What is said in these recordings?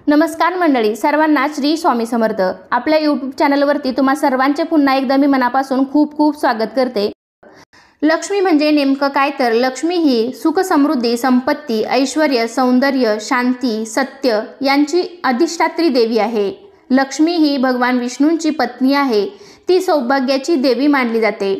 नमस्कार मंडळी, सर्वांना श्री स्वामी समर्थ। आपल्या यूट्यूब चॅनलवरती तुम्हा सर्वांचे पुन्हा एकदा मी मनापासून खूप खूप स्वागत करते। लक्ष्मी म्हणजे नेमकं काय तर लक्ष्मी ही सुख समृद्धी, संपत्ती, ऐश्वर्य, सौंदर्य, शांती, सत्य यांची अधिष्ठात्री देवी आहे। लक्ष्मी ही भगवान विष्णूंची पत्नी आहे। ती सौभाग्याची देवी मानली जाते।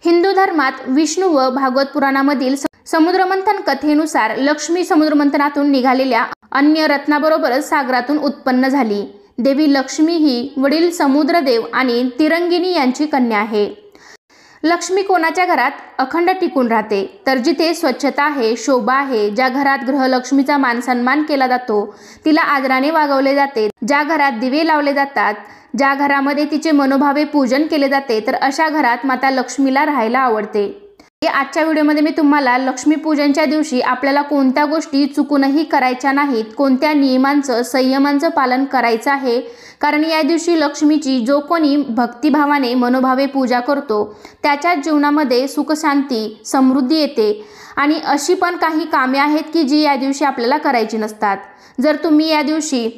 हिंदू धर्मात विष्णू व भागवत पुराणामधील समुद्रमंथन कथेनुसार लक्ष्मी समुद्रमंथनातून निघालेल्या अन्य रत्नाबरोबरच सागरातून उत्पन्न झाली। देवी लक्ष्मी ही वडील समुद्रदेव आणि तिरंगिणी यांची कन्या आहे। लक्ष्मी कोणाच्या घरात अखंड टिकून राहते तर जिथे स्वच्छता आहे, शोभा आहे, ज्या घरात गृहलक्ष्मीचा मान सन्मान केला जातो, तिला आदराने वागवले जाते, ज्या घरात दिवे लावले जातात, ज्या घरामध्ये तिचे मनोभावे पूजन केले जाते, तर अशा घरात माता लक्ष्मीला राहायला आवडते। आजच्या व्हिडिओमध्ये मी तुम्हाला लक्ष्मी पूजनच्या दिवशी आपल्याला कोणत्या गोष्टी चुकूनही करायच्या नाहीत, कोणत्या नियमांचं, संयमांचं पालन करायचं आहे। कारण या दिवशी लक्ष्मीची जो कोणी भक्तिभावाने मनोभावे पूजा करतो त्याच्या जीवनामध्ये सुख, शांती, समृद्धी येते। आणि अशी पण काही कामे आहेत की जी या दिवशी आपल्याला करायची नसतात। जर तुम्ही या दिवशी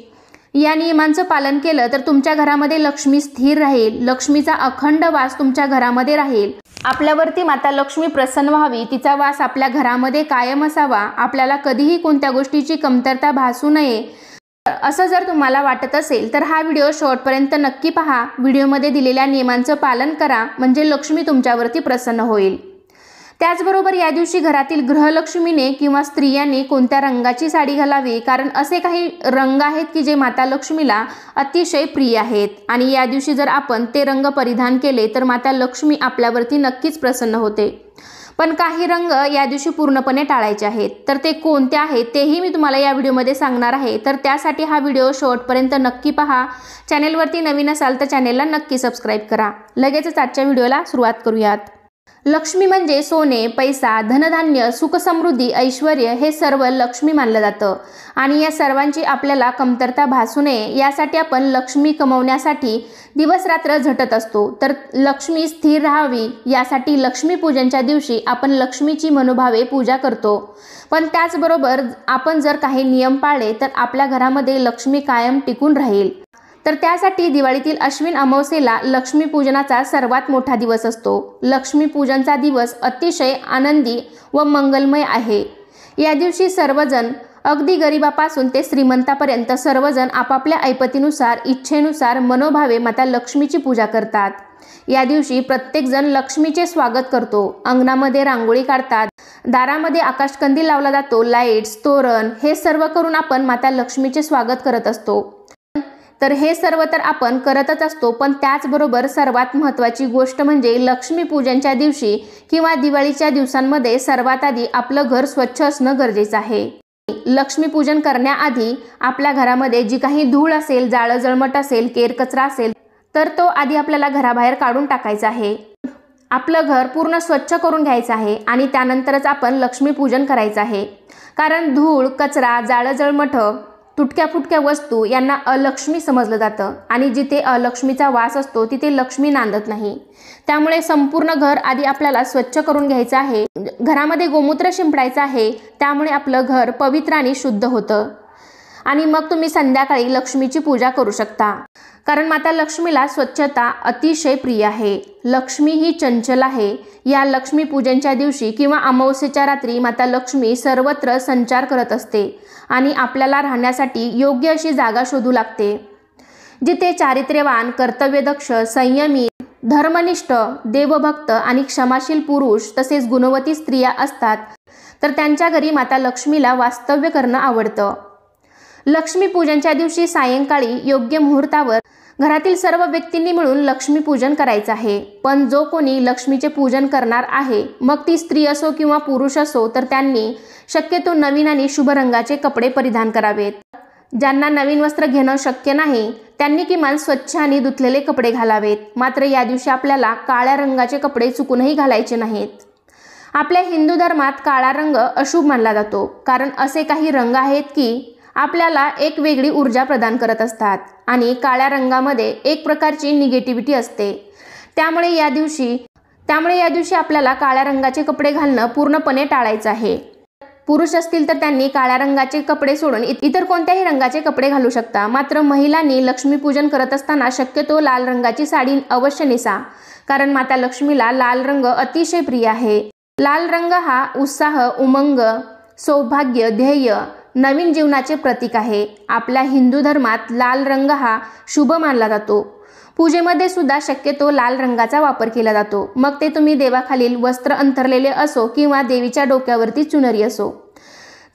या नियमांचं पालन केलं तर तुमच्या घरामध्ये लक्ष्मी स्थिर राहील, लक्ष्मीचा अखंड वास तुमच्या घरामध्ये राहील। आपल्यावरती माता लक्ष्मी प्रसन्न व्हावी, तिचा वास आपल्या घरामध्ये कायम असावा, आपल्याला कधीही कोणत्या गोष्टीची कमतरता भासू नये, असं जर तुम्हाला वाटत असेल तर हा व्हिडिओ शेवटपर्यंत नक्की पहा। व्हिडिओमध्ये दिलेल्या नियमांचं पालन करा, म्हणजे लक्ष्मी तुमच्यावरती प्रसन्न होईल। त्याचबरोबर या दिवशी घरातील गृहलक्ष्मीने किंवा स्त्रियांनी कोणत्या रंगाची साडी घालावी, कारण असे काही रंग आहेत की जे माता लक्ष्मीला अतिशय प्रिय आहेत आणि या दिवशी जर आपण ते रंग परिधान केले तर माता लक्ष्मी आपल्यावरती नक्कीच प्रसन्न होते। पण काही रंग या दिवशी पूर्णपणे टाळायचे आहेत, तर ते कोणते आहेत तेही मी तुम्हाला या व्हिडिओमध्ये सांगणार आहे। तर त्यासाठी हा व्हिडिओ शेवटपर्यंत नक्की पहा। चॅनेलवरती नवीन असाल तर चॅनेलला नक्की सबस्क्राईब करा। लगेचच आजच्या व्हिडिओला सुरुवात करूयात। लक्ष्मी म्हणजे सोने, पैसा, धनधान्य, सुख, समृद्धी, ऐश्वर्य हे सर्व लक्ष्मी मानलं जातं आणि या सर्वांची आपल्याला कमतरता भासू नये यासाठी आपण लक्ष्मी कमवण्यासाठी दिवस रात्र झटत असतो। तर लक्ष्मी स्थिर राहावी यासाठी लक्ष्मी पूजनच्या दिवशी आपण लक्ष्मीची मनोभावे पूजा करतो। पण त्याचबरोबर आपण जर काही नियम पाळले तर आपल्या घरामध्ये लक्ष्मी कायम टिकून राहील। तर त्यासाठी दिवाळीतील अश्विन अमावस्येला लक्ष्मी पूजनाचा सर्वात मोठा दिवस असतो। लक्ष्मी पूजनचा दिवस अतिशय आनंदी व मंगलमय आहे। या दिवशी सर्वजण, अगदी गरिबापासून ते श्रीमंतापर्यंत सर्वजण आपापल्या ऐपतीनुसार, इच्छेनुसार मनोभावे माता लक्ष्मीची पूजा करतात। या दिवशी प्रत्येकजण लक्ष्मीचे स्वागत करतो। अंगणामध्ये रांगोळी काढतात, दारामध्ये आकाशकंदील लावला जातो, लाईट्स, तोरण हे सर्व करून आपण माता लक्ष्मीचे स्वागत करत असतो। तर हे सर्व तर आपण करतच असतो, पण त्याचबरोबर सर्वात महत्त्वाची गोष्ट म्हणजे लक्ष्मी पूजनच्या दिवशी किंवा दिवाळीच्या दिवसांमध्ये सर्वात आधी आपलं घर स्वच्छ असणं गरजेचं आहे। लक्ष्मी पूजन करण्याआधी आपल्या घरामध्ये जी काही धूळ असेल, जाळं जळमट असेल, केर कचरा असेल तर तो आधी आपल्याला घराबाहेर काढून टाकायचा आहे। आपलं घर पूर्ण स्वच्छ करून घ्यायचं आहे आणि त्यानंतरच आपण लक्ष्मी पूजन करायचं आहे। कारण धूळ, कचरा, जाळं जळमट, तुटक्या फुटक्या वस्तू यांना अलक्ष्मी समजलं जातं आणि जिथे अलक्ष्मीचा वास असतो तिथे लक्ष्मी नांदत नाही। त्यामुळे संपूर्ण घर आधी आपल्याला स्वच्छ करून घ्यायचं आहे। घरामध्ये गोमूत्र शिंपडायचं आहे, त्यामुळे आपलं घर पवित्र आणि शुद्ध होतं आणि मग तुम्ही संध्याकाळी लक्ष्मीची पूजा करू शकता। कारण माता लक्ष्मीला स्वच्छता अतिशय प्रिय आहे। लक्ष्मी ही चंचल आहे। या लक्ष्मी पूजनच्या दिवशी किंवा अमावस्येच्या रात्री माता लक्ष्मी सर्वत्र संचार करत असते आणि आपल्याला राहण्यासाठी योग्य अशी जागा शोधू लागते। जिथे चारित्र्यवान, कर्तव्यदक्ष, संयमी, धर्मनिष्ठ, देवभक्त आणि क्षमाशील पुरुष तसेच गुणवती स्त्रिया असतात तर त्यांच्या घरी माता लक्ष्मीला वास्तव्य करणं आवडतं। लक्ष्मी पूजनच्या दिवशी सायंकाळी योग्य मुहूर्तावर घरातील सर्व व्यक्तींनी मिळून लक्ष्मी पूजन करायचं आहे। पण जो कोणी लक्ष्मीचे पूजन करणार आहे, मग ती स्त्री असो किंवा पुरुष असो, तर त्यांनी शक्यतो नवीन आणि शुभ रंगाचे कपडे परिधान करावेत। ज्यांना नवीन वस्त्र घेणं शक्य नाही त्यांनी किमान स्वच्छ आणि धुतलेले कपडे घालावेत। मात्र या दिवशी आपल्याला काळ्या रंगाचे कपडे चुकूनही घालायचे नाहीत। आपल्या हिंदू धर्मात काळा रंग अशुभ मानला जातो, कारण असे काही रंग आहेत की आपल्याला एक वेगळी ऊर्जा प्रदान करत असतात आणि काळ्या रंगामध्ये एक प्रकारची निगेटिव्हिटी असते। त्यामुळे या दिवशी आपल्याला काळ्या रंगाचे कपडे घालणं पूर्णपणे टाळायचं आहे। पुरुष असतील तर त्यांनी काळ्या रंगाचे कपडे सोडून इतर कोणत्याही रंगाचे कपडे घालू शकता। मात्र महिलांनी लक्ष्मीपूजन करत असताना शक्यतो लाल रंगाची साडी अवश्य नेसा, कारण माता लक्ष्मीला लाल रंग अतिशय प्रिय आहे। लाल रंग हा उत्साह, उमंग, सौभाग्य, ध्येय, नवीन जीवनाचे प्रतीक आहे। आपल्या हिंदू धर्मात लाल रंग हा शुभ मानला जातो। पूजेमध्ये सुद्धा शक्यतो लाल रंगाचा वापर केला जातो, मग ते तुम्ही देवाखालील वस्त्र अंथरलेले असो किंवा देवीच्या डोक्यावरती चुनरी असो।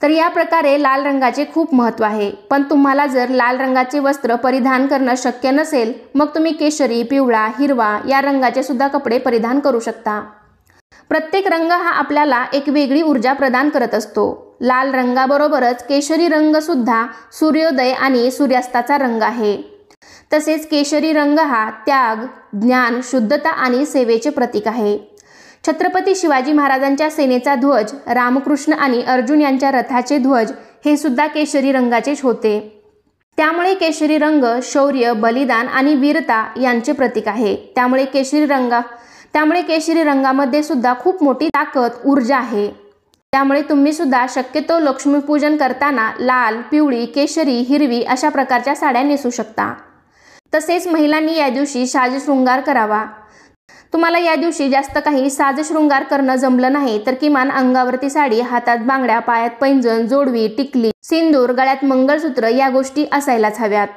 तर या प्रकारे लाल रंगाचे खूप महत्त्व आहे। पण तुम्हाला जर लाल रंगाचे वस्त्र परिधान करणं शक्य नसेल, मग तुम्ही केशरी, पिवळा, हिरवा या रंगाचे सुद्धा कपडे परिधान करू शकता। प्रत्येक रंग हा आपल्याला एक वेगळी ऊर्जा प्रदान करत असतो। लाल रंगाबरोबरच केशरी रंग सुद्धा सूर्योदय आणि सूर्यास्ताचा रंग आहे। तसेच केशरी रंग हा त्याग, ज्ञान, शुद्धता आणि सेवेचे प्रतीक आहे। छत्रपती शिवाजी महाराजांच्या सेनेचा ध्वज, रामकृष्ण आणि अर्जुन यांच्या रथाचे ध्वज हे सुद्धा केशरी रंगाचेच होते। त्यामुळे केशरी रंग शौर्य, बलिदान आणि वीरता यांचे प्रतीक आहे। त्यामुळे केशरी रंगामध्ये सुद्धा खूप मोठी ताकद, ऊर्जा आहे। त्यामुळे तुम्ही सुद्धा शक्यतो लक्ष्मीपूजन करताना लाल, पिवळी, केशरी, हिरवी अशा प्रकारच्या साड्या नेसू शकता। तसेच महिलांनी या दिवशी साजशृंगार करावा। तुम्हाला या दिवशी जास्त काही साजशृंगार करणं जमलं नाही तर किमान अंगावरती साडी, हातात बांगड्या, पायात पैंजण, जोडवी, टिकली, सिंदूर, गळ्यात मंगळसूत्र या गोष्टी असायलाच हव्यात।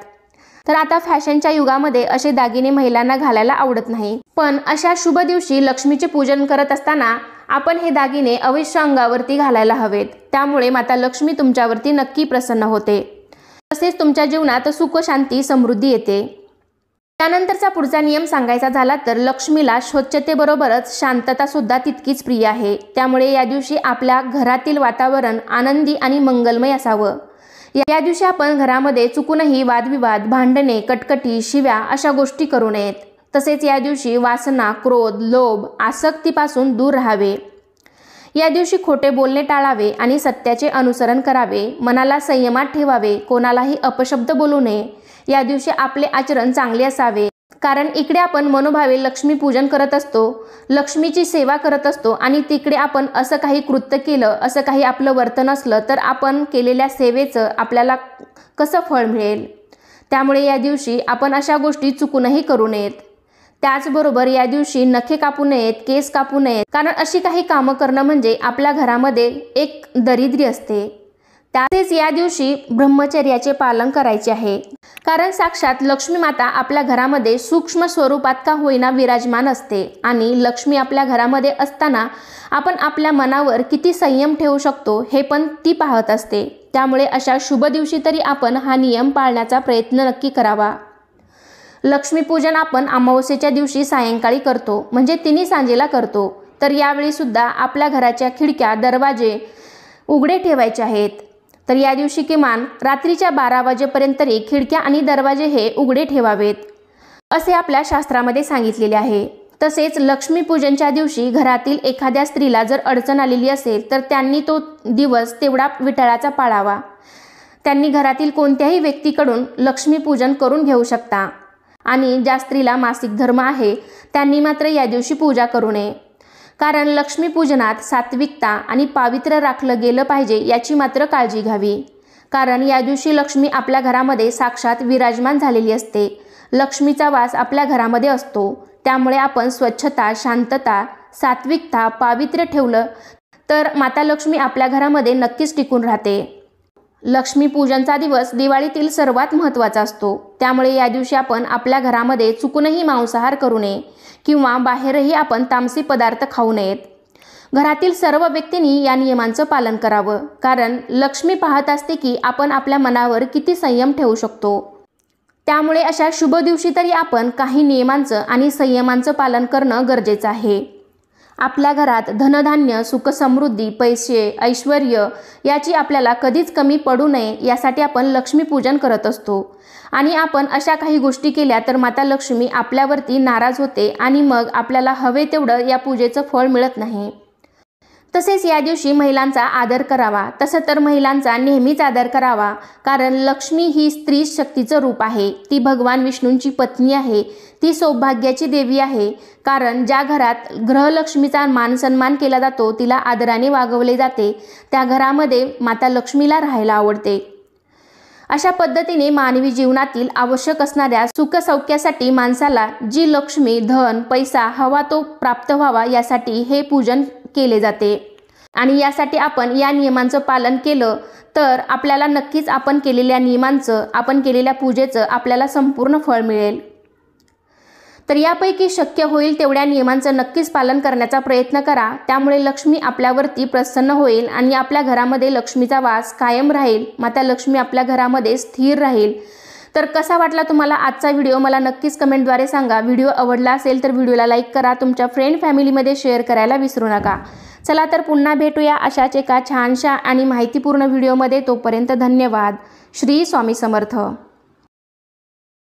तर आता फॅशनच्या युगामध्ये असे दागिने महिलांना घालायला आवडत नाही, पण अशा शुभ दिवशी लक्ष्मीचे पूजन करत असताना आपण हे दागिने अवश्य अंगावरती घालायला हवेत। त्यामुळे माता लक्ष्मी तुमच्यावरती नक्की प्रसन्न होते। तसेच तुमच्या जीवनात सुख, शांती, समृद्धी येते। त्यानंतरचा पुढचा नियम सांगायचा झाला तर लक्ष्मीला स्वच्छतेबरोबरच शांतता सुद्धा तितकीच प्रिय आहे। त्यामुळे या दिवशी आपल्या घरातील वातावरण आनंदी आणि मंगलमय असावं। या दिवशी आपण घरामध्ये चुकूनही वादविवाद, भांडणे, कटकटी, शिव्या अशा गोष्टी करू नयेत। तसेच या दिवशी वासना, क्रोध, लोभ, आसक्तीपासून दूर राहावे। या दिवशी खोटे बोलणे टाळावे आणि सत्याचे अनुसरण करावे। मनाला संयमात ठेवावे, कोणालाही अपशब्द बोलू नये। या दिवशी आपले आचरण चांगले असावे, कारण इकडे आपण मनोभावे लक्ष्मी पूजन करत असतो, लक्ष्मीची सेवा करत असतो आणि तिकडे आपण असं काही कृत्य केलं, असं काही आपलं वर्तन असलं तर आपण केलेल्या सेवेचं आपल्याला कसं फळ मिळेल। त्यामुळे या दिवशी आपण अशा गोष्टी चुकूनही करू नयेत। त्याचबरोबर या दिवशी नखे कापू नयेत, केस कापू नयेत, कारण अशी काही कामं करणं म्हणजे आपल्या घरामध्ये एक दरिद्री असते। त्याचेच या दिवशी ब्रह्मचर्याचे पालन करायचे आहे, कारण साक्षात लक्ष्मी माता आपल्या घरामध्ये सूक्ष्म स्वरूपात का होईना विराजमान असते आणि लक्ष्मी आपल्या घरामध्ये असताना आपण आपल्या मनावर किती संयम ठेवू शकतो हे पण ती पाहत असते। त्यामुळे अशा शुभ दिवशी तरी आपण हा नियम पाळण्याचा प्रयत्न नक्की करावा। लक्ष्मीपूजन आपण अमावस्येच्या दिवशी सायंकाळी करतो, म्हणजे तिन्ही सांजेला करतो। तर यावेळी सुद्धा आपल्या घराच्या खिडक्या, दरवाजे उघडे ठेवायचे आहेत। तर या दिवशी किमान रात्रीच्या 12 वाजेपर्यंत तरी खिडक्या आणि दरवाजे हे उघडे ठेवावेत, असे आपल्या शास्त्रामध्ये सांगितलेले आहे। तसेच लक्ष्मीपूजनच्या दिवशी घरातील एखाद्या स्त्रीला जर अडचण आलेली असेल तर त्यांनी तो दिवस तेवढा विठळाचा पाळावा। त्यांनी घरातील कोणत्याही व्यक्तीकडून लक्ष्मीपूजन करून घेऊ शकता आणि ज्या स्त्रीला मासिक धर्म आहे त्यांनी मात्र या दिवशी पूजा करू नये, कारण लक्ष्मीपूजनात सात्विकता आणि पावित्र्य राखलं गेलं पाहिजे याची मात्र काळजी घ्यावी। कारण या दिवशी लक्ष्मी आपल्या घरामध्ये साक्षात विराजमान झालेली असते। लक्ष्मीचा वास आपल्या घरामध्ये असतो। त्यामुळे आपण स्वच्छता, शांतता, सात्विकता, पावित्र्य ठेवलं तर माता लक्ष्मी आपल्या घरामध्ये नक्कीच टिकून राहते। लक्ष्मीपूजनचा दिवस दिवाळीतील सर्वात महत्त्वाचा असतो। त्यामुळे या दिवशी आपण आपल्या घरामध्ये चुकूनही मांसाहार करू नये किंवा बाहेरही आपण तामसी पदार्थ खाऊ नयेत। घरातील सर्व व्यक्तींनी या नियमांचं पालन करावं, कारण लक्ष्मी पाहत असते की आपण आपल्या मनावर किती संयम ठेवू शकतो। त्यामुळे अशा शुभ दिवशी तरी आपण काही नियमांचं आणि संयमांचं पालन करणं गरजेचं आहे। आपल्या घरात धनधान्य, सुख, समृद्धी, पैसे, ऐश्वर्य याची आपल्याला कधीच कमी पडू नये यासाठी आपण लक्ष्मीपूजन करत असतो आणि आपण अशा काही गोष्टी केल्या तर माता लक्ष्मी आपल्यावरती नाराज होते आणि मग आपल्याला हवे तेवढं या पूजेचं फळ मिळत नाही। तसेच या दिवशी महिलांचा आदर करावा। तसं तर महिलांचा नेहमीच आदर करावा, कारण लक्ष्मी ही स्त्री शक्तीचं रूप आहे। ती भगवान विष्णूंची पत्नी आहे। ती सौभाग्याची देवी आहे, कारण ज्या घरात गृहलक्ष्मीचा मान सन्मान केला जातो, तिला आदराने वागवले जाते, त्या घरामध्ये माता लक्ष्मीला राहायला आवडते। अशा पद्धतीने मानवी जीवनातील आवश्यक असणाऱ्या सुखसौख्यासाठी माणसाला जी लक्ष्मी, धन, पैसा हवा तो प्राप्त व्हावा यासाठी हे पूजन केले जाते। आणि यासाठी आपण या नियमांचं पालन केलं तर आपल्याला नक्कीच आपण केलेल्या नियमांचं, आपण केलेल्या पूजेचं आपल्याला संपूर्ण फळ मिळेल। तर यापैकी शक्य होईल तेवढ्या नियमांचं नक्कीच पालन करण्याचा प्रयत्न करा। त्यामुळे लक्ष्मी आपल्यावरती प्रसन्न होईल आणि आपल्या घरामध्ये लक्ष्मीचा वास कायम राहील। माता लक्ष्मी आपल्या घरामध्ये स्थिर राहील। तर कसा वाटला तुम्हाला आजचा व्हिडिओ मला नक्कीच कमेंटद्वारे सांगा। व्हिडिओ आवडला असेल तर व्हिडिओला लाईक करा, तुमच्या फ्रेंड फॅमिलीमध्ये शेअर करायला विसरू नका। चला तर पुन्हा भेटूया अशाच एका छानशा आणि माहितीपूर्ण व्हिडिओमध्ये। तोपर्यंत धन्यवाद। श्री स्वामी समर्थ।